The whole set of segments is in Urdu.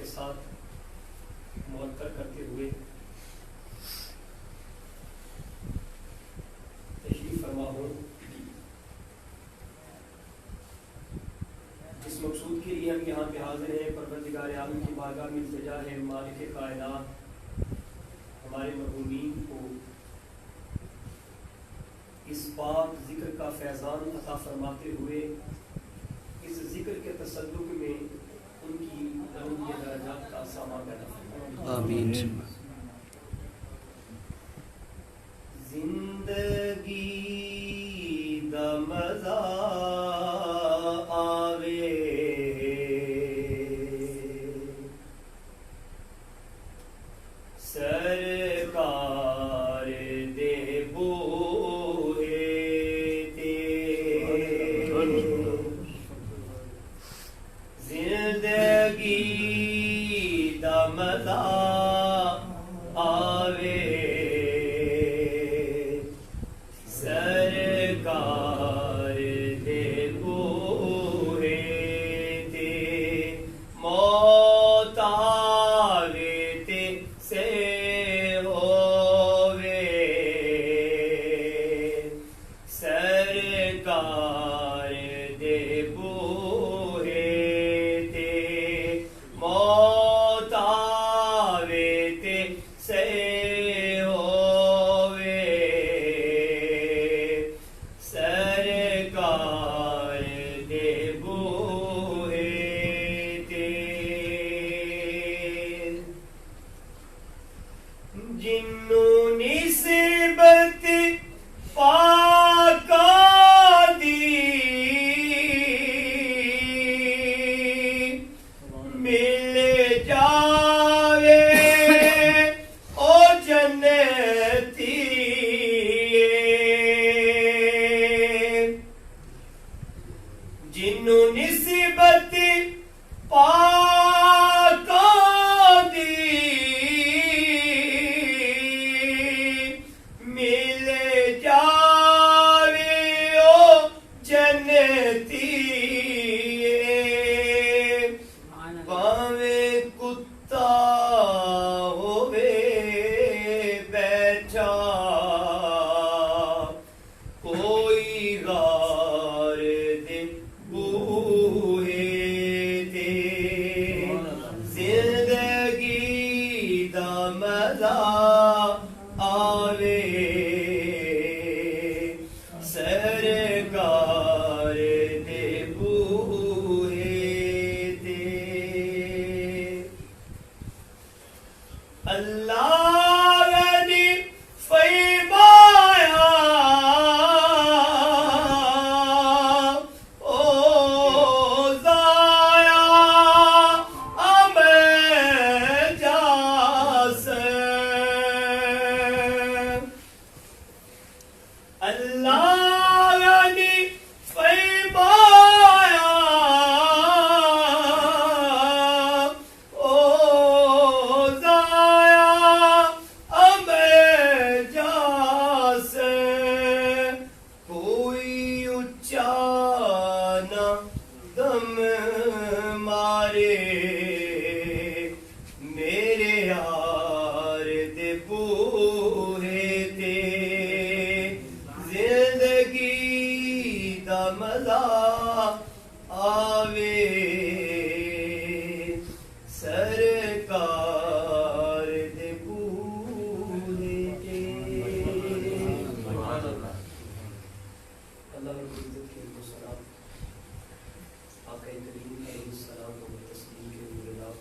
کے ساتھ معطر کرتے ہوئے تشریف فرما ہوں. جس مقصود کے لیے ہم یہاں پہ حاضر ہیں، پروردگار عالم کی بارگاہ میں التجا ہے، مالک کائنات ہمارے مرحومین کو اس پاک ذکر کا فیضان عطا فرماتے ہوئے اس ذکر کے تصدق میں ان کی درجہ درجات کا سامان پیدا فرمائے. آمین. زندگی دا مزہ آوے سرکار دے بوئے تے زندگی دا مزہ آوے سرکار دے بوئے تے موت آوے تے سے ہووے سرکار دے بوئے تے موت آوے تے سے جنوں نسبت پاکا دی مل جاوے او جنتی جنوں نسبت پاکا مل جاوے او جنتی پاوے کتا ہووے بیٹھا کوئی غار دے بوئے تے زندگی دا مزہ آوے سرکار دے بوئے تے اللہ نے فرمایا او ضائع میں جاسے اللہ نے فرمایا او ضائع میں جاسے کوئی اچھا نہ دم مارے میرے یار دے بوئے تے زندگی دا مزہ آوے سرکار دے بوئے تے. اللہ رب العزت کے سلام آقا کریم علیہ السلام و تسلیم کے نور نام.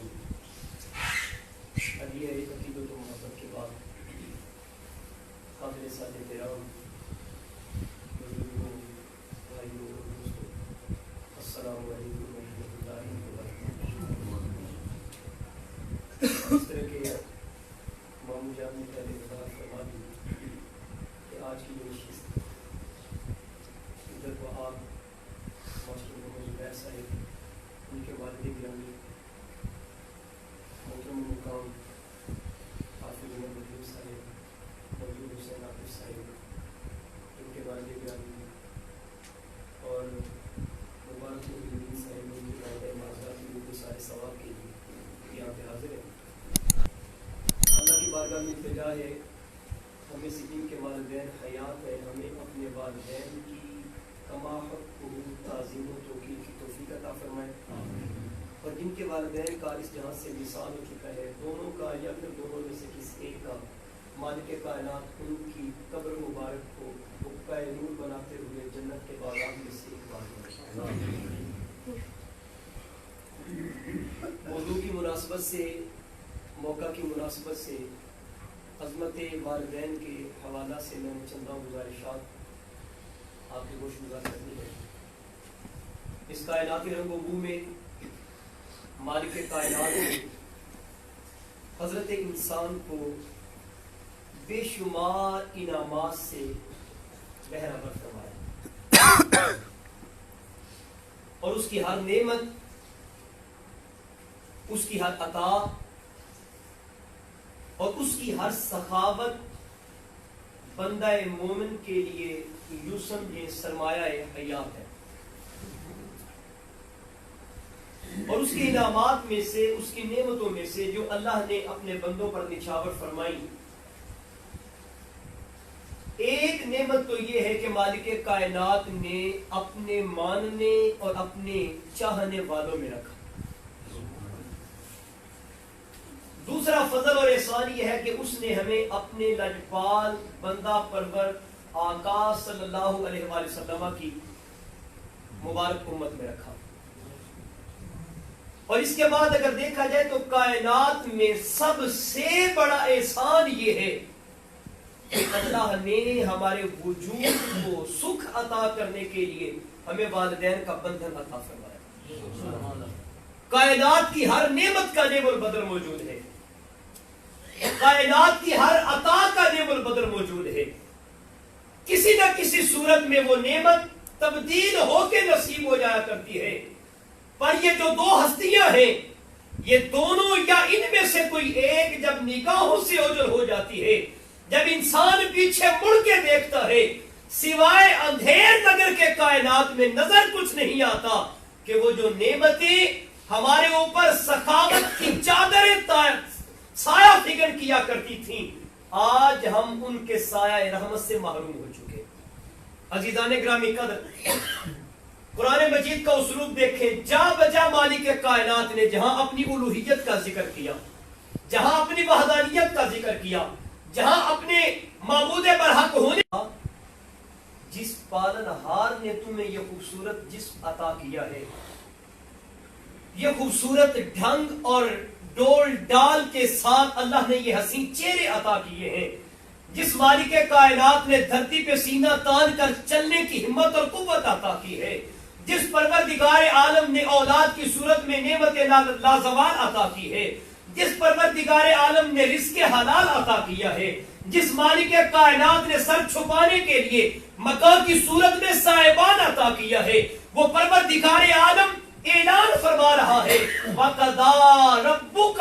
ابھی ایک عقیدت و محبت کے بعد حاضر ساتھ کرام السلام علیکم ورحمۃ اللہ وبرکاتہ. اس طرح کے مامو جان نے پہلے وضاحت فرما دی کہ آج کی جو نشست ادھر کو آپ ماسٹر محمد زبیر صاحب ان کے والد گرامی محترم مقام حافظ محمد وکیل صاحب منظور حسین عاطف صاحب ان کے والد گرامی اور مبارک الدین صاحب ان کے والد معذرات کے سارے ثواب کے لیے یہاں پہ مولا میں التجا ہے ہمیں سے جن کے والدین حیات ہے ہمیں اپنے والدین کی کما حق تعظیم و توقیر کی توفیق عطا فرمائے، اور جن کے والدین کا اس جہاں سے وصال ہو چکا ہے دونوں کا یا پھر دونوں میں سے کسی ایک کا مالک کائنات ان کی قبر مبارک کو حقہ نور بناتے ہوئے جنت کے باغات میں سے ایک بار موضوع کی مناسبت سے، موقع کی مناسبت سے عظمت والدین کے حوالہ سے میں نے چندہ گزارشات آپ کے گوش گزار کرنی ہے۔ اس کائناتی رنگ و بو میں مالک کائنات نے حضرت انسان کو بے شمار انعامات سے بہرہ فرمایا، اور اس کی ہر نعمت، اس کی ہر عطا اور اس کی ہر سخاوت بندہ مومن کے لیے یوں سمجھے سرمایہ حیات ہے، اور اس کے انعامات میں سے، اس کی نعمتوں میں سے جو اللہ نے اپنے بندوں پر نچھاور فرمائی، ایک نعمت تو یہ ہے کہ مالک کائنات نے اپنے ماننے اور اپنے چاہنے والوں میں رکھا۔ دوسرا فضل اور احسان یہ ہے کہ اس نے ہمیں اپنے لجپال بندہ پرور آقا صلی اللہ علیہ وآلہ وسلم کی مبارک امت میں رکھا۔ اور اس کے بعد اگر دیکھا جائے تو کائنات میں سب سے بڑا احسان یہ ہے کہ اللہ نے ہمارے وجود کو سکھ عطا کرنے کے لیے ہمیں والدین کا بندھن عطا فرمایا۔ کائنات کی ہر نعمت کا نعم البدل موجود ہے، کائنات کی ہر عطا کا نعم البدل موجود ہے، کسی نہ کسی صورت میں وہ نعمت تبدیل ہو کے نصیب ہو جایا کرتی ہے، پر یہ جو دو ہستیاں ہیں یہ دونوں یا ان میں سے کوئی ایک جب نگاہوں سے اوجھل ہو جاتی ہے، جب انسان پیچھے مڑ کے دیکھتا ہے سوائے اندھیر نگر کے کائنات میں نظر کچھ نہیں آتا کہ وہ جو نعمتیں ہمارے اوپر سخاوت کی چادریں سایہ فکر کیا کرتی تھیں، آج ہم ان کے سایہ رحمت سے محروم ہو چکے۔ عزیزان گرامی قدر، قرآن مجید کا اسلوب دیکھیں، جا بجا مالک کائنات نے جہاں اپنی الوہیت کا ذکر کیا، جہاں اپنی وحدانیت کا ذکر کیا، جہاں اپنے معبود برحق ہونے، جس پالن ہار نے تمہیں یہ خوبصورت جسم عطا کیا ہے، یہ خوبصورت ڈھنگ اور ڈول ڈال کے ساتھ اللہ نے یہ حسین چہرے عطا کیے ہیں، جس مالک کائنات نے دھرتی پہ سینہ تان کر چلنے کی ہمت اور قوت عطا کی ہے، جس پروردگار عالم نے اولاد کی صورت میں نعمت لازوال عطا کی ہے، جس پروردگار عالم نے رزق حلال عطا کیا ہے، جس مالک کائنات نے سر چھپانے کے لیے مکان کی صورت میں سائبان عطا کیا ہے، وہ پروردگار عالم اعلان فرما رہا ہے وَقَضَىٰ رَبُّكَ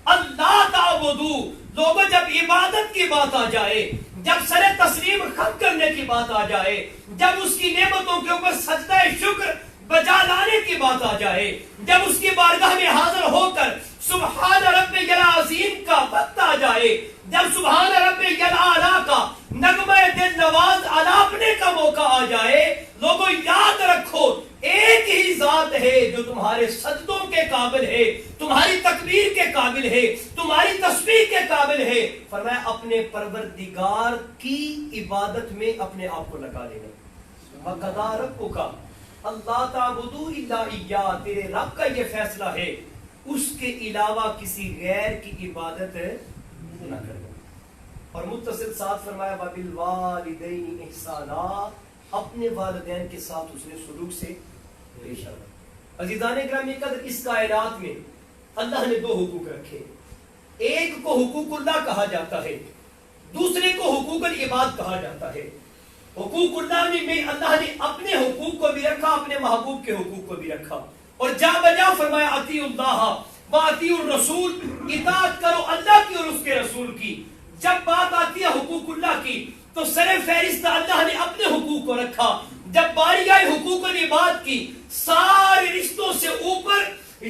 أَلَّا تَعْبُدُوا۔ لوگوں جب عبادت کی بات آ جائے، جب سر تسلیم خم کرنے کی بات آ جائے، جب اس کی نعمتوں کے اوپر سجدہ شکر بجا لانے کی بات آ جائے، جب اس کی بارگاہ میں حاضر ہو کر سبحان رب العظیم کا وقت آ جائے، جب سبحان رب الاعلیٰ کا نغمہ دل نواز الاپنے کا موقع آ جائے، لوگوں یاد رکھو ایک ہی ذات ہے جو تمہارے سجدوں کے قابل ہے، تمہاری تکبیر کے قابل ہے، تمہاری تسبیح کے قابل ہے۔ فرمایا اپنے پروردگار کی عبادت میں اپنے آپ کو لگا لینا۔ وَقَضَىٰ رَبُّكَ أَلَّا تَعْبُدُوا إِلَّا إِيَّاهُ، تیرے رب کا یہ فیصلہ ہے اس کے علاوہ کسی غیر کی عبادت نہ کرنا۔ اور متصل ساتھ فرمایا وَبِالْوَالِدَيْنِ إِحْسَانًا، اپنے والدین کے ساتھ اس نے سلوک سے پیش آنا۔ عزیزان گرامی قدر، اس کائنات میں اللہ نے دو حقوق رکھے، ایک کو حقوق اللہ کہا جاتا ہے، دوسرے کو حقوق العباد کہا جاتا ہے۔ حقوق اللہ میں اللہ نے اپنے حقوق کو بھی رکھا، اپنے محبوب کے حقوق کو بھی رکھا، اور جا بجا فرمایا اطیعوا اللہ واطیعوا الرسول، اطاعت کرو اللہ کی اور اس کے رسول کی۔ جب بات آتی ہے حقوق اللہ کی تو سر فہرست اللہ نے اپنے حقوق کو رکھا، جب باری آئی حقوق العباد کی سارے رشتوں سے اوپر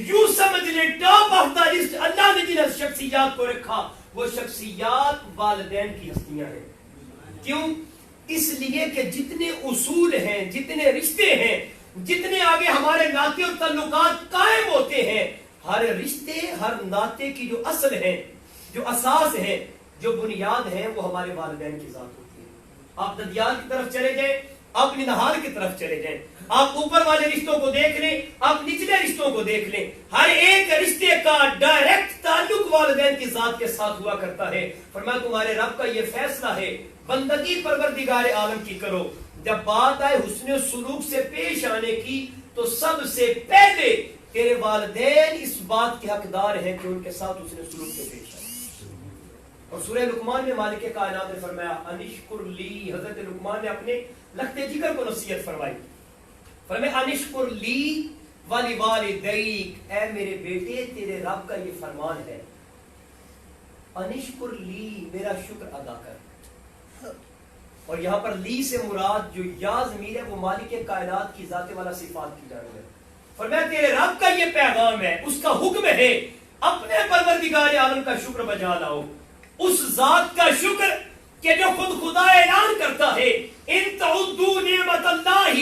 یوں سمجھ لیں ٹاپ آف دا لسٹ اللہ نے جن شخصیات کو رکھا، وہ شخصیات والدین کی ہستیاں ہیں. کیوں؟ اس لیے کہ جتنے اصول ہیں، جتنے رشتے ہیں، جتنے آگے ہمارے ناطے اور تعلقات قائم ہوتے ہیں، ہر رشتے، ہر ناطے کی جو اصل ہے، جو اساس ہے، جو بنیاد ہے، وہ ہمارے والدین کی ذات ہوتی ہے. آپ ددیال کی طرف چلے جائیں، آپ ننہال کی طرف چلے جائیں، آپ اوپر والے رشتوں کو دیکھ لیں، آپ نچلے رشتوں کو دیکھ لیں، ہر ایک رشتے کا ڈائریکٹ تعلق والدین کی ذات کے ساتھ ہوا کرتا ہے. فرمایا تمہارے رب کا یہ فیصلہ ہے، بندگی پروردگار عالم کی کرو. جب بات آئے حسن سلوک سے پیش آنے کی، تو سب سے پہلے تیرے والدین اس بات کے حقدار ہیں کہ ان کے ساتھ حسن سلوک سے پیش آئے. اور سورہ لقمان میں مالک کائنات نے فرمایا انشکر لی، حضرت لقمان نے اپنے لختے جگر کو نصیحت فرمائی. فرمایا انشکر لی ولوالدیک، اے میرے بیٹے تیرے رب کا یہ فرمان ہے، انشکر لی، میرا شکر ادا کر. اور یہاں پر لی سے مراد جو یا ضمیر ہے وہ مالک کائنات کی ذات والا صفات کی جانب ہے. فرمایا تیرے رب کا یہ پیغام ہے، اس کا حکم ہے، اپنے پروردگار عالم کا شکر بجا لاؤ. اس ذات کا شکر کہ جو خود خدا اعلان کرتا ہے ان تعدوا نعمت اللہ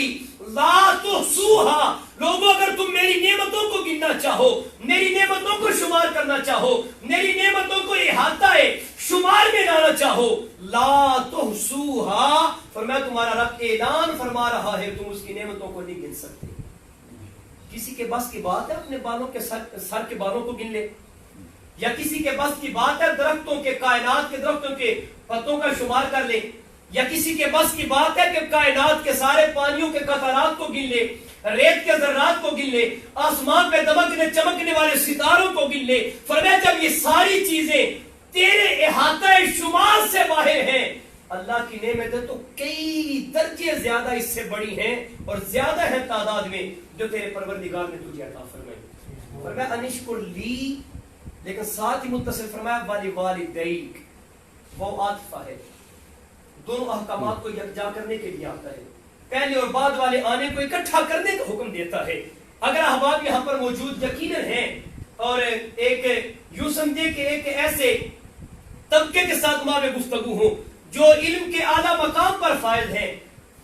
لا تحصوها. لوگوں اگر تم میری نعمتوں کو گننا چاہو، میری نعمتوں کو شمار کرنا چاہو، میری نعمتوں کو احاطہ شمار میں لانا چاہو، لا تحصوها، فرمایا تمہارا رب اعلان فرما رہا ہے تم اس کی نعمتوں کو نہیں گن سکتے. کسی کے بس کی بات ہے اپنے بالوں کے سر کے بالوں کو گن لے، یا کسی کے بس کی بات ہے درختوں کے، کائنات کے درختوں کے پتوں کا شمار کر لے، یا کسی کے بس کی بات ہے کہ کائنات کے سارے پانیوں کے قطرات کو گن لے، ریت کے ذرات کو گن لے، آسمان پہ دمکنے چمکنے والے ستاروں کو گن لے. فرمایا جب یہ ساری چیزیں تیرے احاطہ شمار سے باہر ہیں، اللہ کی نعمتیں تو کئی درجے زیادہ اس سے بڑی ہیں اور زیادہ ہے تعداد میں جو تیرے پروردگار نے تجھے عطا فرمائی. فرمایا انشکر لی، لیکن ساتھ ہی متصل فرمایا ولوالدیک، وہ عاطفہ ہے، دونوں احکامات کو یکجا کرنے کے لیے آتا ہے، پہلے اور بعد والے آنے کو اکٹھا کرنے کا حکم دیتا ہے. اگر احباب یہاں پر موجود یقیناً ہیں اور ایک یوں سمجھے کہ ایک ایسے طبقے کے ساتھ ہمارے گفتگو ہوں جو علم کے اعلیٰ مقام پر فائز ہیں،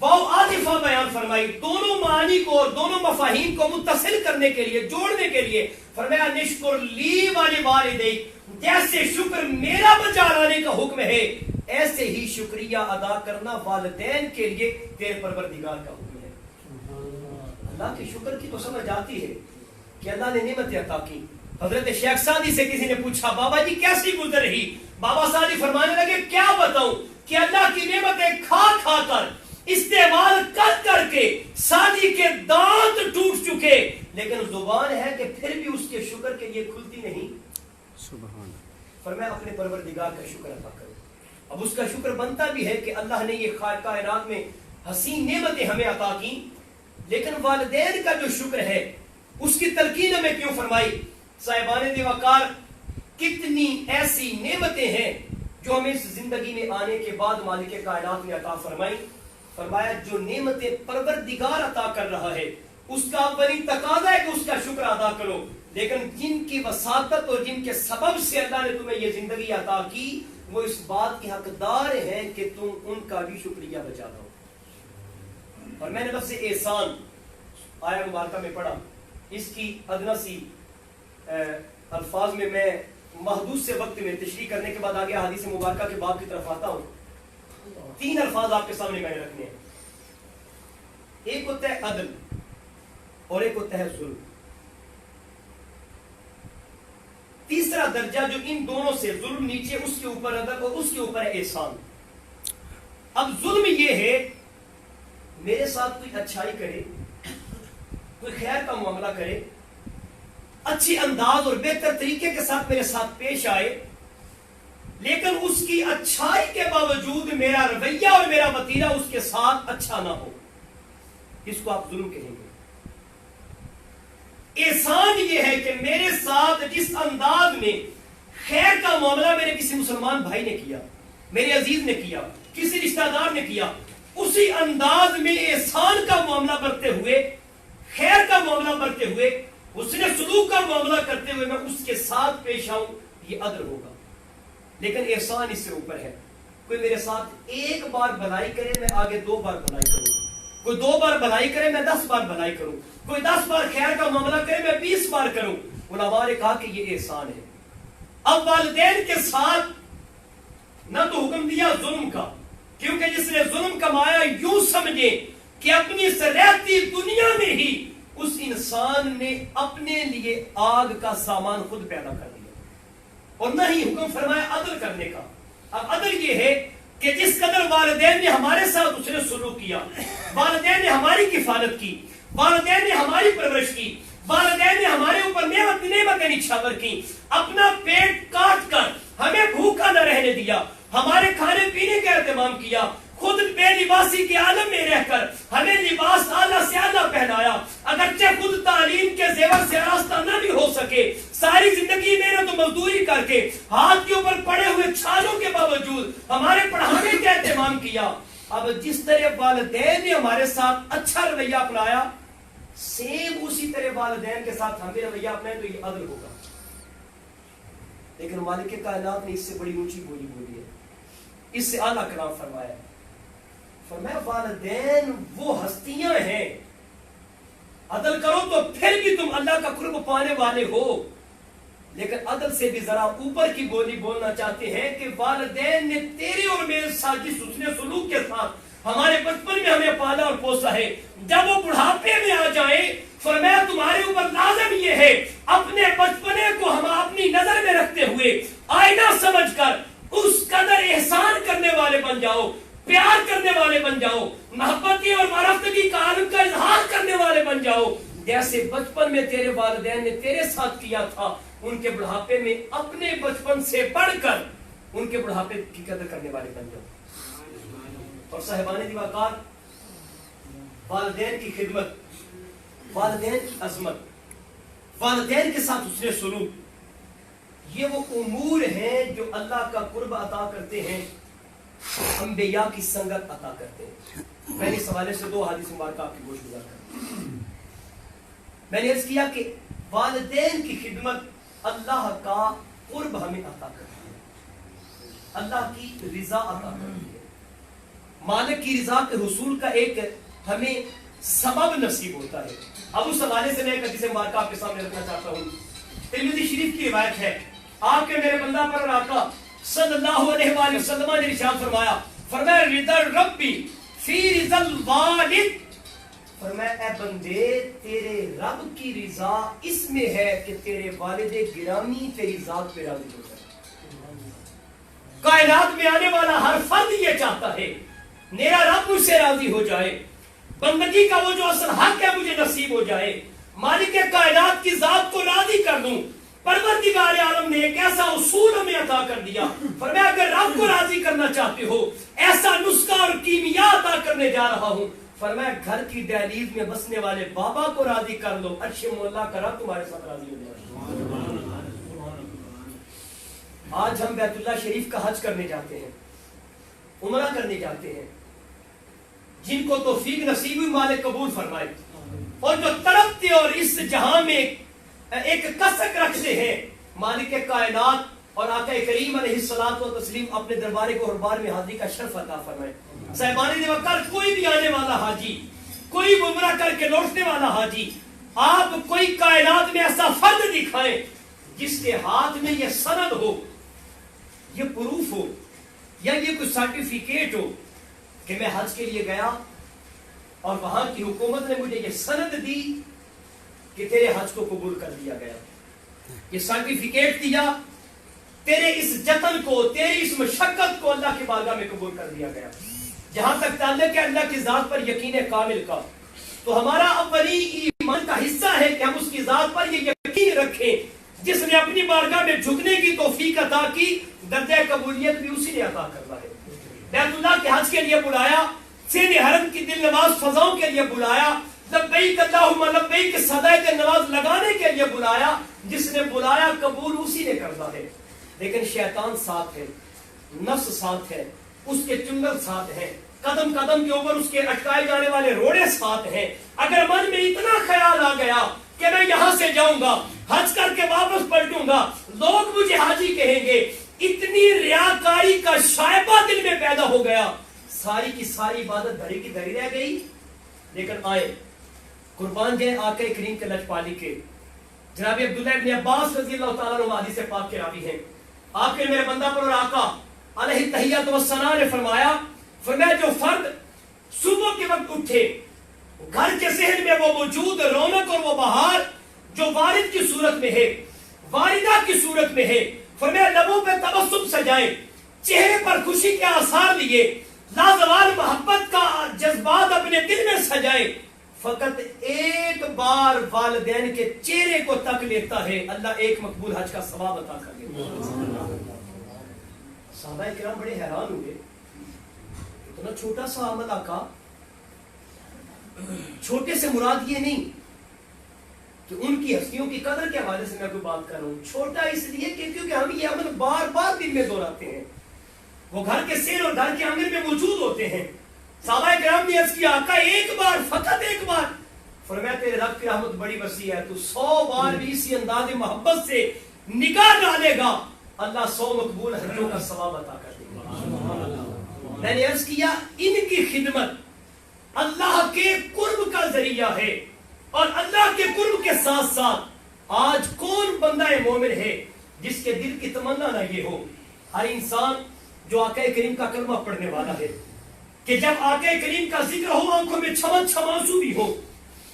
وہ عاطفہ بیان فرمائی، دونوں معانی کو اور دونوں مفاہیم کو متصل کرنے کے لیے، جوڑنے کے لیے. فرمایا نشکر لی ولوالدیک، جیسے شکر میرا بجا لانے کا حکم ہے، ایسے ہی شکریہ ادا کرنا والدین کے لیے تیرے پروردگار کا حکم ہے. اللہ کے شکر کی تو سمجھ آتی ہے کہ اللہ نے نعمتیں عطا کی. حضرت شیخ سعدی سے کسی نے پوچھا بابا جی کیسی گزر رہی؟ بابا سعدی فرمانے لگے کیا بتاؤں کہ اللہ کی نعمتیں کھا کھا کر، استعمال کر کر کے سعدی کے دانت ٹوٹ چکے، لیکن زبان ہے کہ پھر بھی اس کے شکر کے لیے کھلتی نہیں. سبحان. فرمایا اپنے پروردگار کا شکر ادا کرو. اب اس کا شکر بنتا بھی ہے کہ اللہ نے یہ کائنات میں حسین نعمتیں ہمیں عطا کی، لیکن والدین کا جو شکر ہے اس کی تلقین ہمیں کیوں فرمائی؟ صاحبان دی وقار، کتنی ایسی نعمتیں ہیں جو ہمیں اس زندگی میں آنے کے بعد مالک کائنات نے عطا فرمائی. فرمایا جو نعمتیں پروردگار عطا کر رہا ہے اس کا اولین تقاضا ہے کہ اس کا شکر ادا کرو، لیکن جن کی وساطت اور جن کے سبب سے اللہ نے تمہیں یہ زندگی عطا کی وہ اس بات کے حقدار ہیں کہ تم ان کا بھی شکریہ بجا دو. اور میں نے لفظ احسان آیہ مبارکہ میں پڑھا، اس کی ادنا سی الفاظ میں محدود سے وقت میں تشریح کرنے کے بعد آگے حدیث مبارکہ کے باب کی طرف آتا ہوں. 3 الفاظ آپ کے سامنے میں نے رکھنے ہیں. ایک ہوتا ہے عدل اور ایک ہوتا ہے ظلم. تیسرا درجہ جو ان دونوں سے، ظلم نیچے، اس کے اوپر عدل اور اس کے اوپر ہے احسان. اب ظلم یہ ہے میرے ساتھ کوئی اچھائی کرے، کوئی خیر کا معاملہ کرے، اچھی انداز اور بہتر طریقے کے ساتھ میرے ساتھ پیش آئے، لیکن اس کی اچھائی کے باوجود میرا رویہ اور میرا وتیرہ اس کے ساتھ اچھا نہ ہو، اس کو آپ ظلم کہیں گے. احسان یہ ہے کہ میرے ساتھ جس انداز میں خیر کا معاملہ میرے کسی مسلمان بھائی نے کیا، میرے عزیز نے کیا، کسی رشتہ دار نے کیا، اسی انداز میں احسان کا معاملہ برتے ہوئے، خیر کا معاملہ برتے ہوئے، اس نے سلوک کا معاملہ کرتے ہوئے میں اس کے ساتھ پیش آؤں. یہ عدل ہوگا. لیکن احسان اس سے اوپر ہے. کوئی میرے ساتھ ایک بار بھلائی کرے میں آگے 2 بار بھلائی کروں, کوئی 2 بار بھلائی کرے میں 10 بار بھلائی کروں, کوئی 10 بار خیر کا معاملہ کرے میں 20 بار کروں. علماء نے کہا کہ یہ احسان ہے. اب والدین کے ساتھ نہ تو حکم دیا ظلم کا, کیونکہ جس نے ظلم کمایا یوں سمجھے کہ اپنی رہتی دنیا میں ہی اس انسان نے اپنے لیے آگ کا سامان خود پیدا کر دیا, اور نہ ہی حکم فرمایا عدل کرنے کا. اب عدل یہ ہے کہ جس قدر والدین نے ہمارے ساتھ اس نے سلوک کیا, والدین نے ہماری کفالت کی, والدین نے ہماری پرورش کی, والدین نے ہمارے اوپر نعمتیں نچھاور کی, اپنا پیٹ کاٹ کر ہمیں بھوکا نہ رہنے دیا, ہمارے کھانے پینے کا اہتمام کیا, خود بے لباسی کے عالم میں رہ کر ہمیں لباس اعلیٰ سے اعلیٰ پہنایا, اگرچہ خود تعلیم کے زیور سے آراستہ نہ بھی ہو سکے, ساری زندگی محنت و مزدوری کر کے ہاتھ کے اوپر پڑے ہوئے چھالوں کے باوجود ہمارے پڑھانے کا اہتمام کیا. اب جس طرح والدین نے ہمارے ساتھ اچھا رویہ اپنایا, سیم اسی طرح والدین کے ساتھ ہمیں رویہ اپنائیں تو یہ عدل ہوگا. لیکن مالک کائنات نے اس سے بڑی اونچی بولی بولی ہے, اس سے اعلیٰ کلام فرمایا. فرمایا والدین وہ ہستیاں ہیں, عدل کرو تو پھر بھی تم اللہ کا قرب پانے والے ہو. لیکن عدل سے بھی ذرا اوپر کی بولی بولنا چاہتے ہیں کہ والدین نے تیرے اور میرے ساتھ جس حسن سلوک کے ساتھ ہمارے بچپن میں ہمیں پالا اور پوسا ہے, جب وہ بڑھاپے میں آ جائیں فرمایا تمہارے اوپر لازم یہ ہے اپنے بچپنے کو ہم اپنی نظر میں رکھتے ہوئے آئینہ سمجھ کر اس قدر احسان کرنے والے بن جاؤ, پیار کرنے والے بن جاؤ, محبتی اور معرفتگی کا عالم کا اظہار کرنے والے بن جاؤ, جیسے بچپن میں تیرے والدین نے تیرے ساتھ کیا تھا. ان کے بڑھاپے میں اپنے بچپن سے بڑھ کر ان کے بڑھاپے کی قدر کرنے والے بن جاؤ. اور صاحبان دیوار, والدین کی خدمت, والدین کی عظمت, والدین کے ساتھ اس نے سلوک, یہ وہ امور ہیں جو اللہ کا قرب عطا کرتے ہیں, انبیاء کی سنگت عطا کرتے ہیں. میں نے اس حوالے سے 2 حدیث مبارکہ آپ کی گوش گزار کر میں نے عرض کیا کہ والدین کی خدمت اللہ کا قرب ہمیں عطا کرتی ہے, اللہ کی رضا عطا کرتی ہے, مالک کی رضا کے حصول کا ایک ہمیں سبب نصیب ہوتا ہے. اب اس حوالے سے میں ایک حدیث مبارکہ آپ کے سامنے رکھنا چاہتا ہوں. ترمذی شریف کی روایت ہے, آپ کے میرے بندہ پر آقا صلی اللہ علیہ وآلہ وسلم نے ارشاد فرمایا, فرمایا رضا ربی فی رضا الوالد, فرمایا اے بندے تیرے رب کی رضا اس میں ہے کہ تیرے والد گرامی تیری ذات پہ راضی ہو جائے. کائنات میں آنے والا ہر فرد یہ چاہتا ہے میرا رب مجھ سے راضی ہو جائے, بندگی کا وہ جو اصل حق ہے مجھے نصیب ہو جائے, مالک کائنات کی ذات کو راضی کر دوں. پروردگار عالم نے ایک ایسا اصول ہمیں عطا کر دیا, فرمایا اگر رب کو راضی کرنا چاہتے ہو ایسا نسخہ اور کیمیا عطا کرنے جا رہا ہوں. فرمایا گھر کی دہلیز میں بسنے والے بابا کو راضی کر لو, عرش مولا کا رب تمہارے ساتھ راضی ہو جائے. آج ہم بیت اللہ شریف کا حج کرنے جاتے ہیں, عمرہ کرنے جاتے ہیں, جن کو توفیق نصیب ہوئی مالک قبول فرمائے, اور جو تڑپتے اور اس جہاں میں ایک کسک رکھتے ہیں مالک کائنات اور آقا کریم علیہ الصلوۃ والتسلیم اپنے دربار کو حربار میں حاضری کا شرف عطا فرمائے. صاحبان دیوار, کوئی بھی آنے والا حاجی, کوئی عمرہ کر کے لوٹنے والا حاجی, آپ کوئی کائنات میں ایسا فرد دکھائیں جس کے ہاتھ میں یہ سند ہو, یہ پروف ہو, یا یہ کوئی سرٹیفکیٹ ہو کہ میں حج کے لیے گیا اور وہاں کی حکومت نے مجھے یہ سند دی کہ تیرے حج کو قبول کر دیا گیا, یہ سرٹیفکیٹ دیا تیرے اس جتن کو, تیری اس مشقت کو اللہ کی بارگاہ میں قبول کر دیا گیا. جہاں تک تعلق ہے اللہ کی ذات پر یقین کامل کا, تو ہمارا اولی ایمان کا حصہ ہے کہ ہم اس کی ذات پر یہ یقین رکھیں جس نے اپنی بارگاہ میں جھکنے کی توفیق عطا کی, درجہ قبولیت بھی اسی نے عطا کرنا ہے. بیت اللہ کے حج کے لیے بلایا, سین حرم کی دل نواز فضاؤں کے لیے بلایا, لبیک اللہم لبیک صدائے کے نواز لگانے کے لیے بلایا, جس نے بلایا قبول اسی نے کرنا ہے. لیکن شیطان ساتھ ہے, نفس ساتھ ہے, اس کے چنگل ساتھ ہیں, قدم قدم کے اوپر اس کے اٹکائے جانے والے روڑے ساتھ ہیں. اگر من میں اتنا خیال آ گیا کہ میں یہاں سے جاؤں گا, حج کر کے واپس پلٹوں گا, لوگ مجھے حاجی کہیں گے. اتنی ریاکاری کا شائبہ دل میں پیدا ہو گیا, ساری کی ساری عبادت دھری کی دھری رہ گئی. لیکن آئے قربان جائیں آقا کریم کے لجپالی کے. جناب عبداللہ ابن عباس رضی اللہ تعالیٰ عنہ حدیث پاک کے راوی ہیں. آپ کے میرے بندہ پر اور آقا علیہ تحیات و ثنا نے فرمایا جو فرد صبح کے وقت اٹھے, گھر کے ذہن میں وہ موجود رونق اور وہ بہار جو والد کی صورت میں ہے, والدہ کی صورت میں ہے, فرمایا لبوں پہ تبسم سجائے, چہرے پر خوشی کے آثار لیے, لازوال محبت کا جذبات اپنے دل میں سجائے, فقط ایک بار والدین کے چہرے کو تک لیتا ہے, اللہ ایک مقبول حج کا ثواب عطا کر دیتا ہے. صحابہ کرام بڑے حیران ہوئے, اتنا چھوٹا سا عمل آقا. چھوٹے سے مراد یہ نہیں کہ ان کی ہستیوں کی قدر کے حوالے سے میں کوئی بات کر رہا ہوں, چھوٹا اس لیے کہ کیونکہ ہم یہ عمل بار بار دل میں دہراتے ہیں, وہ گھر کے سیر اور گھر کے آنگن میں موجود ہوتے ہیں. صحابہ کرام نے عرض کیا آقا ایک بار, فقط ایک بار. فرمایا تیرے رب کی رحمت بڑی وسیع ہے, تو 100 بار بھی اسی انداز محبت سے نگاہ ڈالے گا, اللہ 100 مقبول حجوں کا ثواب عطا کر دے گا. میں نے عرض کیا ان کی خدمت اللہ کے قرب کا ذریعہ ہے, اور اللہ کے قرب کے ساتھ ساتھ آج کون بندہ مومن ہے جس کے دل کی تمنا نہ یہ ہو. ہر انسان جو آقا کریم کا کلمہ پڑھنے والا ہے کہ جب آقا کریم کا ذکر ہو آنکھوں میں چھمن چھمانسو بھی ہو,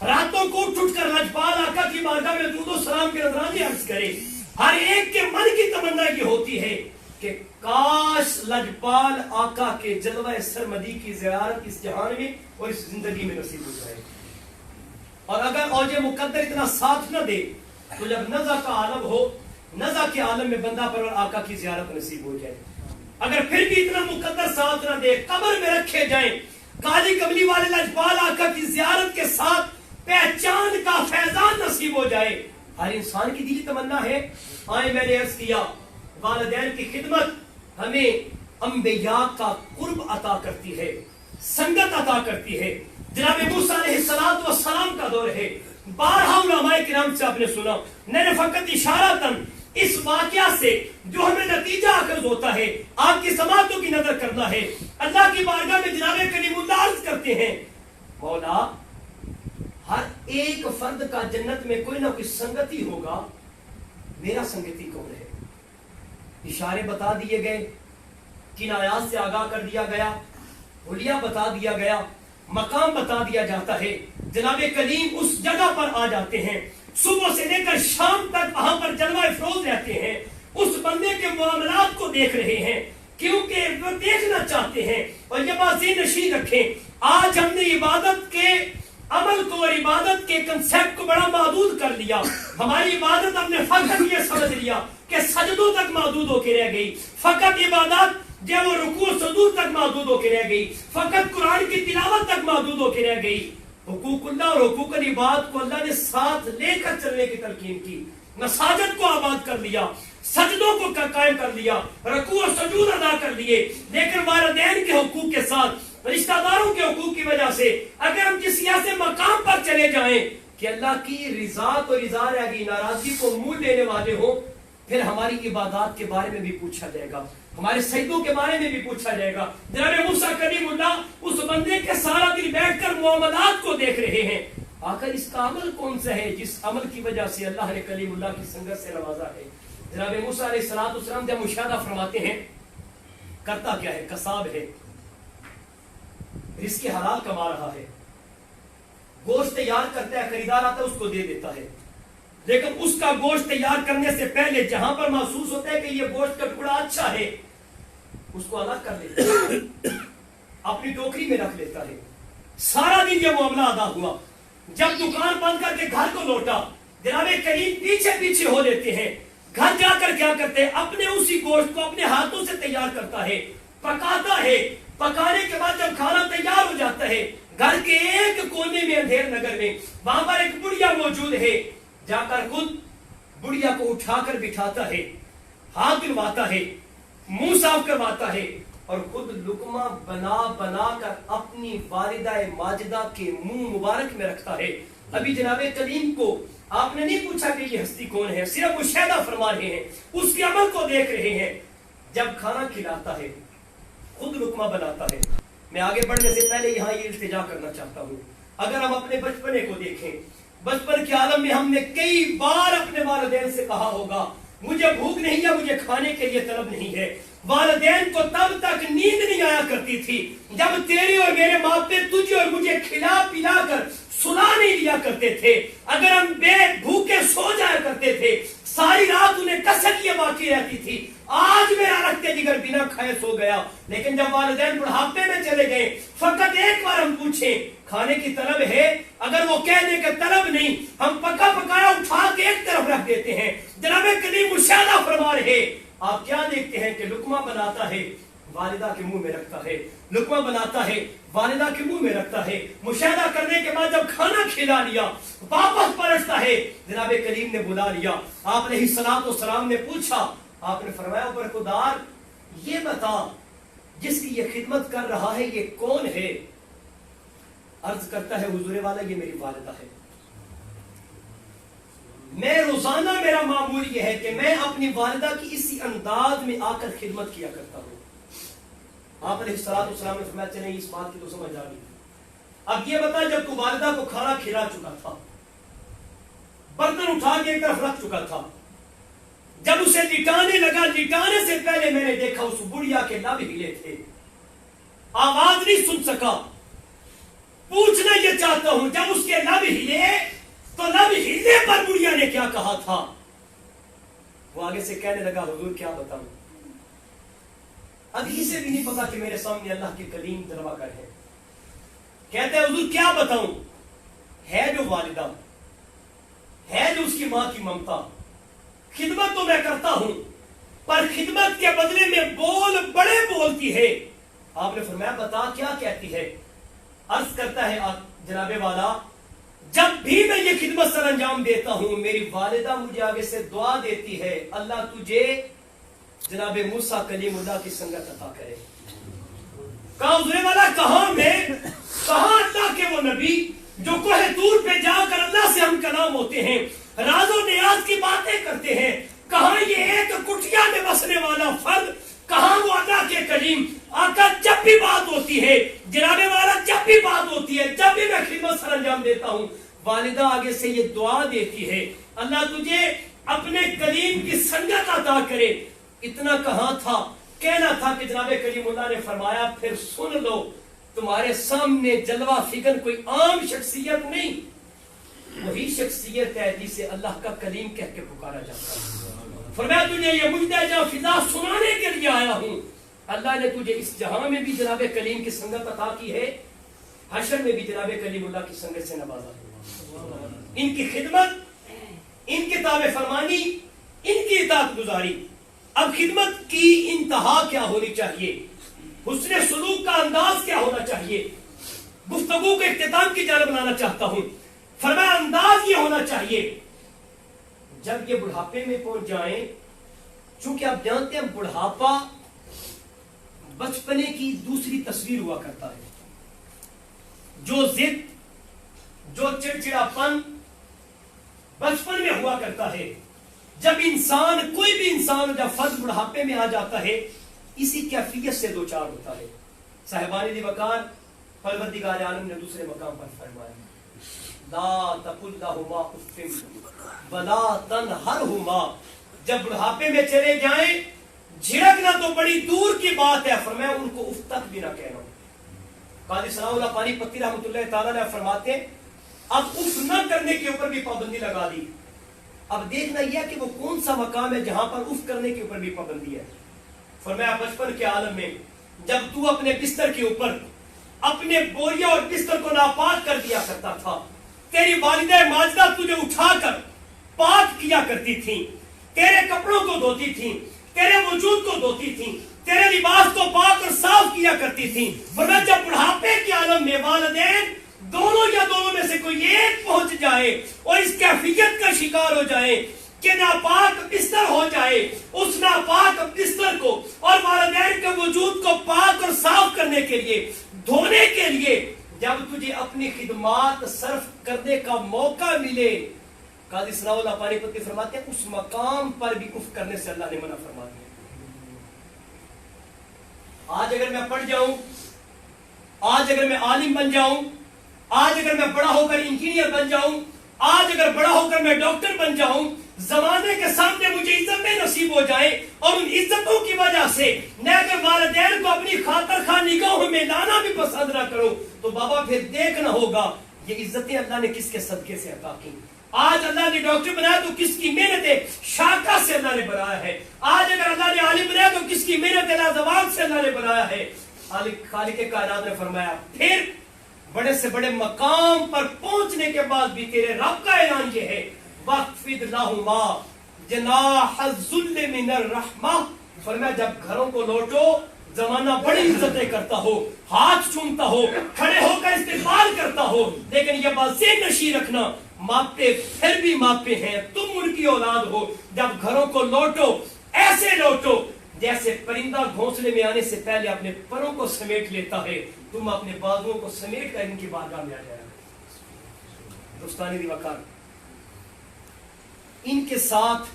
راتوں کو اٹھ کر لجپال آقا کی بارگاہ میں درود و سلام کے نذرانے عرض کرے, ہر ایک کے من کی تمنا یہ ہوتی ہے کہ کاش لجپال آقا کے جلوہ سرمدی کی زیارت اس جہان میں اور اس زندگی میں نصیب ہو جائے. اور اگر اوج مقدر اتنا ساتھ نہ دے تو جب نزع کا عالم ہو, نزع کے عالم میں بندہ پر آقا کی زیارت نصیب ہو جائے. اگر پھر بھی اتنا مقدر ساتھ نہ دے, قبر میں رکھے جائیں, کالی کملی والے لجپال آقا کی زیارت کے ساتھ پہچان کا فیضان نصیب ہو جائے, ہر انسان کی دلی تمنا ہے. آئے میں نے عرض کیا والدین کی خدمت ہمیں انبیاء کا قرب عطا کرتی ہے, سنگت عطا کرتی ہے. جناب موسیٰ علیہ السلام کا دور ہے, بارہا علماء کرام سے آپ نے سنا, میں نے فقط اشارتاً اس واقعہ سے جو ہمیں نتیجہ اخذ ہوتا ہے آپ کی سماعتوں کی نظر کرنا ہے. اللہ کی بارگاہ میں جناب کریم اللہ عرض کرتے ہیں مولا ہر ایک فرد کا جنت میں کوئی نہ کوئی سنگتی ہوگا, میرا سنگتی کون ہے؟ اشارے بتا دیے گئے, کنایات سے آگاہ کر دیا گیا, حلیہ بتا دیا گیا, مقام بتا دیا جاتا ہے. جناب کریم اس جگہ پر آ جاتے ہیں, صبح سے لے کر شام تک وہاں پر جلوہ افروز رہتے ہیں, اس بندے کے معاملات کو دیکھ رہے ہیں کیونکہ وہ دیکھنا چاہتے ہیں اور یہ بازی نشین رکھیں. آج ہم نے عبادت کے عمل کو اور عبادت کے کنسیپٹ کو بڑا محدود کر لیا. ہماری عبادت ہم نے فقط یہ سمجھ لیا کہ سجدوں تک محدود ہو کے رہ گئی, فقط عبادت جب وہ رکوع سجود تک محدود ہو کے رہ گئی, فقط قرآن کی تلاوت تک محدود ہو کے رہ گئی. حقوق اللہ اور حقوق العباد کو اللہ نے ساتھ لے کر چلنے کی تلقین کی. مساجد کو آباد کر لیا, سجدوں کو قائم کر لیا, رکوع اور سجود ادا کر لیے, لیکن والدین کے حقوق کے ساتھ رشتہ داروں کے حقوق کی وجہ سے اگر ہم کسی ایسے مقام پر چلے جائیں کہ اللہ کی رضا تو رضا رہ گئی, ناراضگی کو منہ دینے والے ہوں, پھر ہماری عبادات کے بارے میں بھی پوچھا جائے گا, ہمارے سجدوں کے بارے میں بھی پوچھا جائے گا. جناب موسیٰ کلیم اللہ اس بندے کے سارا دن بیٹھ کر معاملات کو دیکھ رہے ہیں, آخر اس کا عمل کون سا ہے جس عمل کی وجہ سے اللہ نے کلیم اللہ کی سنگت سے نوازا ہے. جناب موسیٰ علیہ السلام جب مشاہدہ فرماتے ہیں, کرتا کیا ہے؟ قصاب ہے, رزق حلال کما رہا ہے, گوشت تیار کرتا ہے, خریدار آتا ہے اس کو دے دیتا ہے, لیکن اس کا گوشت تیار کرنے سے پہلے جہاں پر محسوس ہوتا ہے کہ یہ گوشت کا ٹکڑا اچھا ہے اس کو الگ کر لیتا ہے, اپنی ٹوکری میں رکھ لیتا ہے. سارا دن یہ معاملہ ادا ہوا, جب دکان بند کر کے گھر کو لوٹا, جناب کریم پیچھے پیچھے ہو لیتے ہیں, گھر جا کر کیا کرتے ہیں, اپنے اسی گوشت کو اپنے ہاتھوں سے تیار کرتا ہے, پکاتا ہے. پکانے کے بعد جب کھانا تیار ہو جاتا ہے, گھر کے ایک کونے میں اندھیر نگر میں وہاں پر ایک بڑھیا موجود ہے, جا کر خود بڑھیا کو اٹھا کر بٹھاتا ہے, ہاتھ دھلواتا ہے, منہ صاف کرواتا ہے, اور خود لقمہ بنا بنا کر اپنی والدہ ماجدہ کے منہ مبارک میں رکھتا ہے. ابھی جناب کریم کو آپ نے نہیں پوچھا کہ یہ ہستی کون ہے، صرف مشاہدہ فرما رہے ہیں، اس کے عمل کو دیکھ رہے ہیں. جب کھانا کھلاتا ہے خود لقمہ بناتا ہے. میں آگے بڑھنے سے پہلے یہاں یہ التجا کرنا چاہتا ہوں. اگر ہم اپنے بچپنے کو دیکھیں، بچپن کے عالم میں ہم نے کئی بار اپنے والدین سے کہا ہوگا مجھے بھوک نہیں یا مجھے کھانے کے لیے طلب نہیں ہے. والدین کو تب تک نیند نہیں آیا کرتی تھی جب تیرے اور میرے ماں پہ تجھے اور مجھے کھلا پلا کر سلا نہیں دیا کرتے تھے. اگر ہم بے بھوکے سو جایا کرتے تھے، ساری رات انہیں کسک یہ باقی رہتی تھی آج میرا رکھتے جگر بنا کھائے سو گیا. لیکن جب والدین بڑھاپے میں چلے گئے، فقط ایک بار ہم پوچھیں کھانے کی طلب ہے، اگر وہ کہہ دیں کہ طلب نہیں، ہم پکا پکایا اٹھا کے ایک طرف رکھ دیتے ہیں. جناب کریم مشاہدہ فرما رہے، آپ کیا دیکھتے ہیں کہ لقمہ بناتا ہے والدہ کے منہ میں رکھتا ہے، لقمہ بناتا ہے والدہ کے منہ میں رکھتا ہے. مشاہدہ کرنے کے بعد جب کھانا کھلا لیا واپس پلٹتا ہے. جناب کریم نے بلا لیا، آپ علیہ الصلوۃ والسلام نے پوچھا، آپ نے فرمایا برخودار یہ بتا جس کی یہ خدمت کر رہا ہے یہ کون ہے؟ عرض کرتا ہے حضور والا یہ میری والدہ ہے. میں روزانہ میرا معمول یہ ہے کہ میں اپنی والدہ کی اسی انداز میں آ کر خدمت کیا کرتا ہوں. آپ علیہ الصلوۃ والسلام نے فرمایا چلیں اس بات کی تو سمجھ آ گئی. اب یہ بتا جب تو والدہ کو کھانا کھلا چکا تھا، برتن اٹھا کے ایک طرف رکھ چکا تھا، جب اسے لٹانے لگا، لٹانے سے پہلے میں نے دیکھا اس بڑھیا کے لب ہلے تھے، آواز نہیں سن سکا. پوچھنا یہ چاہتا ہوں جب اس کے لب ہلے تو لب ہلنے پر بڑھیا نے کیا کہا تھا؟ وہ آگے سے کہنے لگا حضور کیا بتاؤں، ابھی سے بھی نہیں پتا کہ میرے سامنے اللہ کے کلیم دلوا کر ہے. کہتے ہیں حضور کیا بتاؤں، ہے جو والدہ، ہے جو اس کی ماں کی ممتا، خدمت تو میں کرتا ہوں پر خدمت کے بدلے میں بول بڑے بولتی ہے. آپ نے فرمایا بتا کیا کہتی ہے؟ عرض کرتا ہے جناب والا جب بھی میں یہ خدمت سر انجام دیتا ہوں میری والدہ مجھے آگے سے دعا دیتی ہے اللہ تجھے جناب موسیٰ کلیم اللہ کی سنگت عطا کرے. کہا حضور والا کہاں میں، کہاں اللہ کے وہ نبی جو کوہ طور پہ جا کر اللہ سے ہم کلام ہوتے ہیں، راز و نیاز کی باتیں کرتے ہیں، کہاں یہ ایک کٹیا میں بسنے والا فرد، کہاں وہ اللہ کے کلیم آقا جب بھی بات ہوتی ہے، جناب والا جب بھی بات ہوتی ہے، جب بھی میں خدمت سر انجام دیتا ہوں والدہ آگے سے یہ دعا دیتی ہے اللہ تجھے اپنے کلیم کی سنگت عطا کرے. اتنا کہاں تھا، کہنا تھا کہ جناب کریم اللہ نے فرمایا پھر سن لو تمہارے سامنے جلوہ فکر کوئی عام شخصیت نہیں، وہی شخصیت ہے جسے اللہ کا کلیم کہہ کے پکارا جاتا ہے. فرمایا تجھے یہ مجدہ جہاں فضا سنانے کے لیے آیا ہوں، اللہ نے تجھے اس جہاں میں بھی جناب کلیم کی سنگت عطا کی ہے، حشر میں بھی جناب کلیم اللہ کی سنگت سے نوازا ہے. ان کی خدمت، ان کی تابع فرمانی، ان کی اطاعت گزاری. اب خدمت کی انتہا کیا ہونی چاہیے، حسن سلوک کا انداز کیا ہونا چاہیے. گفتگو کے اختتام کی جانب لانا چاہتا ہوں. فرمایا انداز یہ ہونا چاہیے جب یہ بڑھاپے میں پہنچ جائیں، چونکہ آپ جانتے ہیں بڑھاپا بچپنے کی دوسری تصویر ہوا کرتا ہے. جو ضد، جو چڑچڑاپن بچپن میں ہوا کرتا ہے، جب انسان کوئی بھی انسان جب فرد بڑھاپے میں آ جاتا ہے اسی کیفیت سے دو چار ہوتا ہے. صاحبان دی وقار پروردگار عالم نے دوسرے مقام پر فرمایا لا تقل لهما اف ولا تنهرهما. جب بڑھاپے میں چلے جائیں جھڑکنا تو بڑی دور کی بات ہے، فرمایا ان کو اف تک بھی نہ کہنا. قاضی ثناء اللہ پانی پتی رحمۃ اللہ تعالی علیہ فرماتے ہیں اب اف نہ کرنے کے اوپر بھی پابندی لگا دی. اب دیکھنا یہ کہ وہ کون سا مقام ہے جہاں پر اف کرنے کے اوپر بھی پابندی ہے. فرمایا بچپن کے عالم میں جب تو اپنے بستر کے اوپر اپنے بوریا اور بستر کو ناپاک کر دیا کرتا تھا، تیری والدہ ماجدہ تجھے اٹھا کر پاک کیا کرتی تھی، تیرے کپڑوں کو دھوتی تھی، تیرے وجود کو دھوتی تھی، تیرے لباس کو پاک اور صاف کیا کرتی تھی. ورنہ جب بڑھاپے کے عالم میں والدین دونوں یا دونوں میں سے کوئی ایک پہنچ جائے اور اس کیفیت کا شکار ہو جائے کہ ناپاک بستر ہو جائے، اس ناپاک بستر کو اور والدین کے وجود کو پاک اور صاف کرنے کے لیے، دھونے کے لیے جب تجھے اپنی خدمات صرف کرنے کا موقع ملے، قاضی ثناء اللہ پانی پتی فرماتے ہیں اس مقام پر بھی اف کرنے سے اللہ نے منع فرما دیا. آج اگر میں پڑھ جاؤں, آج اگر میں عالم بن جاؤں, آج اگر میں بڑا ہو کر انجینئر بن جاؤں, آج اگر بڑا ہو کر میں ڈاکٹر بن جاؤں, زمانے کے سامنے مجھے عزتیں نصیب ہو جائیں اور ان عزتوں کی وجہ سے میں اگر والدین کو اپنی خاطر خواہ نگاہوں میں لانا بھی پسند نہ کروں تو بابا پھر دیکھنا ہوگا یہ عزتیں اللہ نے کس کے صدقے سے عطا کی. آج اللہ نے ڈاکٹر بنایا تو کس کی محنت شاکہ سے اللہ نے بنایا ہے. آج اگر اللہ نے عالم بنایا تو کس کی محنت لازوال سے اللہ نے بنایا ہے. خالق کائنات نے فرمایا پھر بڑے سے بڑے مقام پر پہنچنے کے بعد بھی تیرے رب کا اعلان یہ ہے وَاخْفِضْ لَهُمَا جَنَاحَ الذُّلِّ مِنَ الرَّحْمَةِ. فرمایا جب گھروں کو لوٹو زمانہ بڑی عزتیں کرتا ہو, ہاتھ چومتا ہو, کھڑے ہو کر استقبال کرتا ہو, لیکن یہ بات ذہن نشین رکھنا ماپے پھر بھی ماپے ہیں, تم ان کی اولاد ہو. جب گھروں کو لوٹو ایسے لوٹو جیسے پرندہ گھونسلے میں آنے سے پہلے اپنے پروں کو سمیٹ لیتا ہے, تم اپنے بازوؤں کو سمیٹ کر ان کی بارگاہ میں آ جائے. دوستانی دی وقار ان کے ساتھ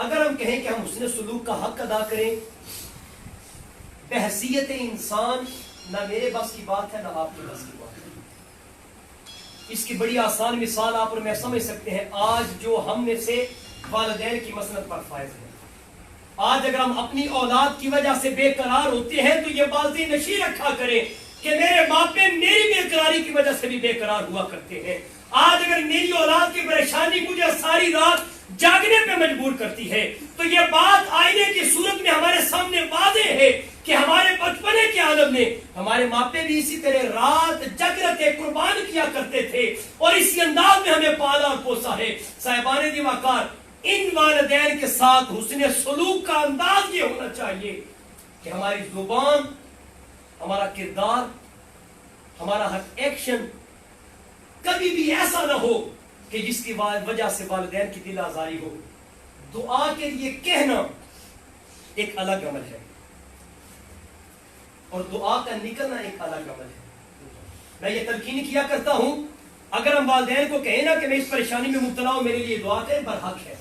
اگر ہم کہیں کہ ہم حسن سلوک کا حق ادا کریں, بحیثیت انسان نہ میرے بس کی بات ہے نہ آپ کے بس کی بات ہے. اس کی بڑی آسان مثال آپ اور میں سمجھ سکتے ہیں. آج جو ہم میں سے والدین کی مسنت پر فائز ہیں, آج اگر ہم اپنی اولاد کی وجہ سے بے قرار ہوتے ہیں تو یہ بازی نشی رکھا کریں کہ میرے باپے میری بے قراری کی وجہ سے بھی بے قرار ہوا کرتے ہیں. آج اگر میری اولاد کی پریشانی مجھے ساری رات جاگنے پہ مجبور کرتی ہے تو یہ بات آئینے کی صورت میں ہمارے سامنے واضح ہے کہ ہمارے بچپنے کے عالم نے ہمارے ماپے بھی اسی طرح رات جگ رہتے قربان کیا کرتے تھے اور اسی انداز میں ہمیں پالا اور پوسا ہے. صاحبان دی وقار ان والدین کے ساتھ حسن سلوک کا انداز یہ ہونا چاہیے کہ ہماری زبان, ہمارا کردار, ہمارا ہر ایکشن کبھی بھی ایسا نہ ہو کہ جس کی وجہ سے والدین کی دل آزاری ہو. دعا کے لیے کہنا ایک الگ عمل ہے اور دعا کا نکلنا ایک الگ عمل ہے. میں یہ تلقین کیا کرتا ہوں اگر ہم والدین کو کہیں نا کہ میں اس پریشانی میں مبتلا ہوں میرے لیے دعا کریں, برحق ہے.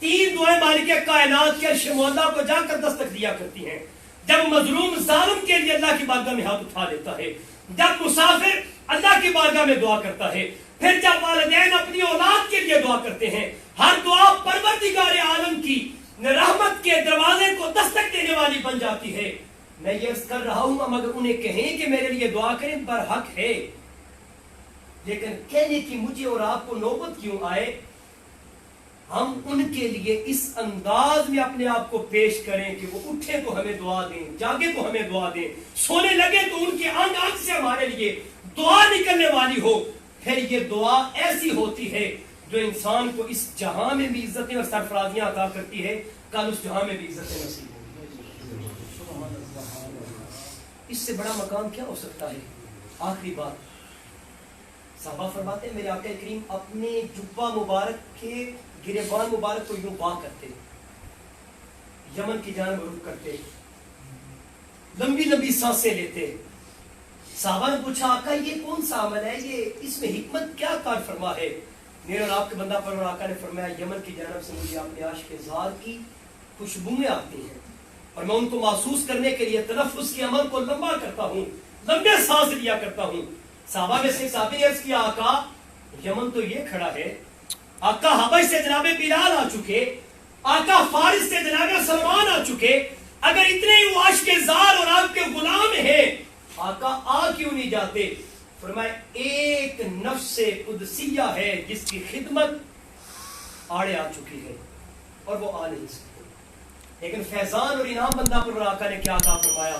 3 دعائیں مالک کائنات کے عرش معلا کو جا کر دستک دیا کرتی ہیں. جب مظلوم ظالم کے لیے اللہ کی بارگاہ میں ہاتھ اٹھا لیتا ہے, جب مسافر اللہ کی بارگاہ میں دعا کرتا ہے, پھر جب والدین اپنی اولاد کے لیے دعا کرتے ہیں, ہر دعا پروردگار عالم کی رحمت کے دروازے کو دستک دینے والی بن جاتی ہے. میں یہ عرض کر رہا ہوں ہم اگر انہیں کہیں کہ میرے لیے دعا کریں برحق ہے, لیکن کہنے کی مجھے اور آپ کو نوبت کیوں آئے ہم ان کے لیے اس انداز میں اپنے آپ کو پیش کریں کہ وہ اٹھے تو ہمیں دعا دیں, جاگے تو ہمیں دعا دیں, سونے لگے تو ان کے انگ انگ سے ہمارے لیے دعا نکلنے والی ہو. پھر یہ دعا ایسی ہوتی ہے جو انسان کو اس جہاں میں بھی عزتیں اور سرفرازیاں عطا کرتی ہے, کل اس جہاں میں بھی عزتیں نصیب ہوگی. اس سے بڑا مقام کیا ہو سکتا ہے. آخری بات, صحابہ فرماتے ہیں میرے آقا کریم اپنے جبہ مبارک کے گریبان مبارک کو یوں پا کرتے, یمن کی جانب رخ کرتے, لمبی لمبی سانسیں لیتے. صحابہ نے پوچھا آقا یہ کون سا عمل ہے, یہ اس میں حکمت کیا کار فرما ہے. میرے اور آپ کے بندہ پر اور آقا نے فرمایا یمن کی جانب سے مجھے اپنے عاشق زار کی خوشبوئیں آتی ہیں اور میں ان کو محسوس کرنے کے لیے تنفس کے عمل کو لمبا کرتا ہوں, لمبے سانس لیا کرتا ہوں. صحابہ میں سے صحابی نے عرض کیا آقا یمن تو یہ کھڑا ہے, آقا حبش سے جناب بلال آ چکے, آقا فارس سے جناب سلمان آ چکے, اگر اتنے ہی وہ عاشق زار اور آپ کے غلام ہیں آقا آ کیوں نہیں جاتے. فرمایا ایک نفس قدسیہ ہے جس کی خدمت آڑے آ چکی ہے اور وہ آ نہیں سکتے. لیکن فیضان اور انعام بندہ پر آقا نے کیا عطا فرمایا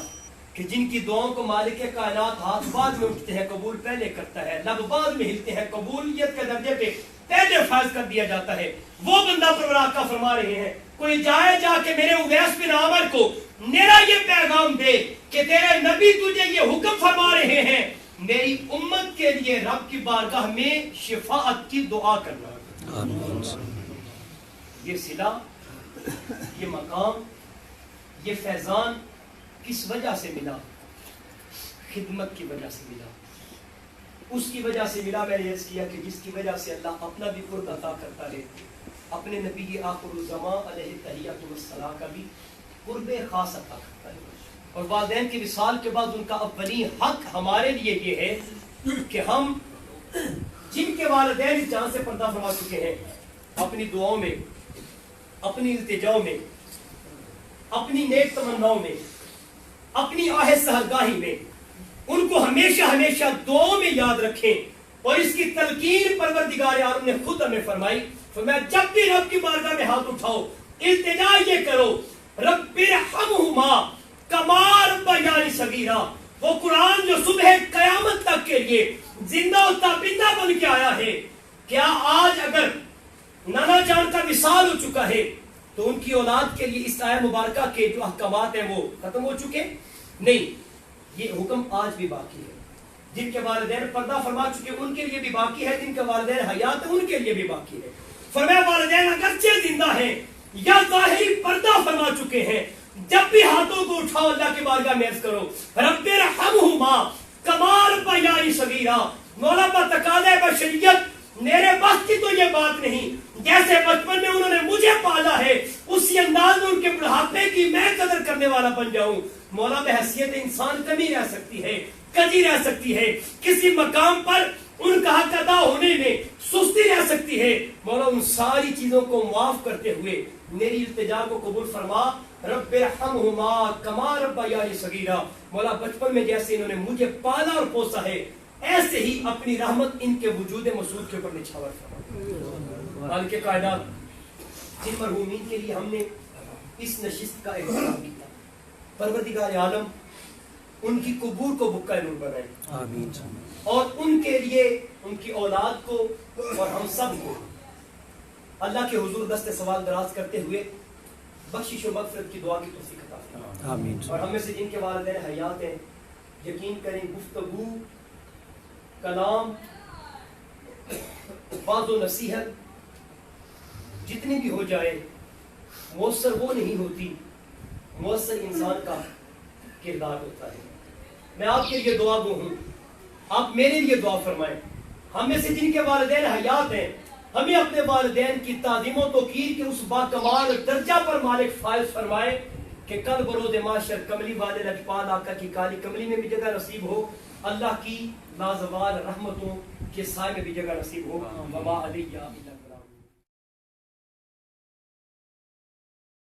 کہ جن کی دعاؤں کو مالک کائنات ہاتھ بعد میں اٹھتے ہیں قبول پہلے کرتا ہے, لب بعد میں ہلتے ہیں قبولیت کے درجے پہ پہلے فائز کر دیا جاتا ہے. وہ بندہ پر آقا فرما رہے ہیں کوئی جائے جا کے میرے اویس بن عامر کو میرا یہ پیغام دے کہ تیرے نبی تجھے یہ حکم فرما رہے ہیں میری امت کے لیے رب کی بارگاہ میں شفاعت کی دعا کرنا. یہ صلہ, یہ مقام, یہ فیضان کس وجہ سے ملا؟ خدمت کی وجہ سے ملا. اس کی وجہ سے ملا. میں نے عرض کیا کہ جس کی وجہ سے اللہ اپنا بھی قرب عطا کرتا ہے, اپنے نبی آخر الزمان علیہ تحیۃ الصلاۃ کا بھی قرب خاص عطا کرتا ہے. اور والدین کی وصال کے بعد ان کا اولین حق ہمارے لیے یہ ہے کہ ہم جن کے والدین اس جہاں سے پردہ فرما چکے ہیں, اپنی دعاؤں میں, اپنی التجاؤں میں, اپنی نیک تمناؤں میں, اپنی آہ سحرگاہی میں ان کو ہمیشہ ہمیشہ دعاؤں میں یاد رکھیں. اور اس کی تلقین پروردگار عالم نے خود ہمیں فرمائی, فرمایا جب بھی رب کی بارگاہ میں ہاتھ اٹھاؤ التجا یہ کرو, رب ارحمہما کما ربیانی صغیرا. وہ قرآن جو صبح قیامت تک کے لیے زندہ و تابندہ بن کے آیا ہے, کیا آج اگر نانا جان کا وصال ہو چکا ہے تو ان کی اولاد کے لیے اس آیہ مبارکہ کے جو احکامات ہیں وہ ختم ہو چکے؟ نہیں, یہ حکم آج بھی باقی ہے. جن کے والدین پردہ فرما چکے ان کے لیے بھی باقی ہے, جن کے والدین حیات ہیں ان کے لیے بھی باقی ہے. فرمایا والدین اگرچہ زندہ ہیں یا ظاہری پردہ فرما چکے ہیں, جب بھی ہاتھوں کو اٹھاؤ اللہ کی بارگاہ میں عرض کرو رب ارحمہما کما ربیانی صغیرا. مولا پر تقاضۂ بشریت, میرے بس کی تو یہ بات نہیں, جیسے بچپن میں انہوں نے مجھے پالا ہے اسی انداز میں ان کے بڑھاپے کی میں قدر کرنے والا بن جاؤں. مولا بحیثیت انسان کمی رہ سکتی ہے, کجی رہ سکتی ہے, کسی مقام پر ان کا حق ادا ہونے میں سستی رہ سکتی ہے. مولا ان ساری چیزوں کو معاف کرتے ہوئے میری التجا کو قبول فرما, رب ارحمہما کما ربیانی صغیرا. مولا بچپن میں جیسے انہوں نے مجھے پالا اور پوسا ہے ایسے ہی اپنی رحمت ان کے وجود مسعود کے اوپر نچھاور فرما. مالک کائنات, جن مرحومین کے لیے ہم نے اس نشست کا اہتمام کیا, پروردگار عالم ان کی قبور کو بکا نور بنائے, آمین. اور ان کے لیے, ان کی اولاد کو اور ہم سب کو اللہ کے حضور دست سوال دراز کرتے ہوئے بخشش و مغفرت کی دعا کی توفیق عطا فرمائے. آمین. اور ہم میں سے جن کے والدین حیات ہیں, یقین کریں گفتگو, کلام, بات و نصیحت جتنی بھی ہو جائے مؤثر وہ نہیں ہوتی, مؤثر انسان کا کردار ہوتا ہے. میں آپ کے لیے دعا گو ہوں, آپ میرے لیے دعا فرمائیں. ہم میں سے جن کے والدین حیات ہیں, ہمیں اپنے والدین کی تعظیم و توقیر کے اس باکمال درجہ پر مالک فائز فرمائے کہ کل بروز معاشر کملی والے لجپال آقا کی کالی کملی میں بھی جگہ نصیب ہو, اللہ کی لازوال رحمتوں کے سائے میں بھی جگہ نصیب ہو. وما علیہ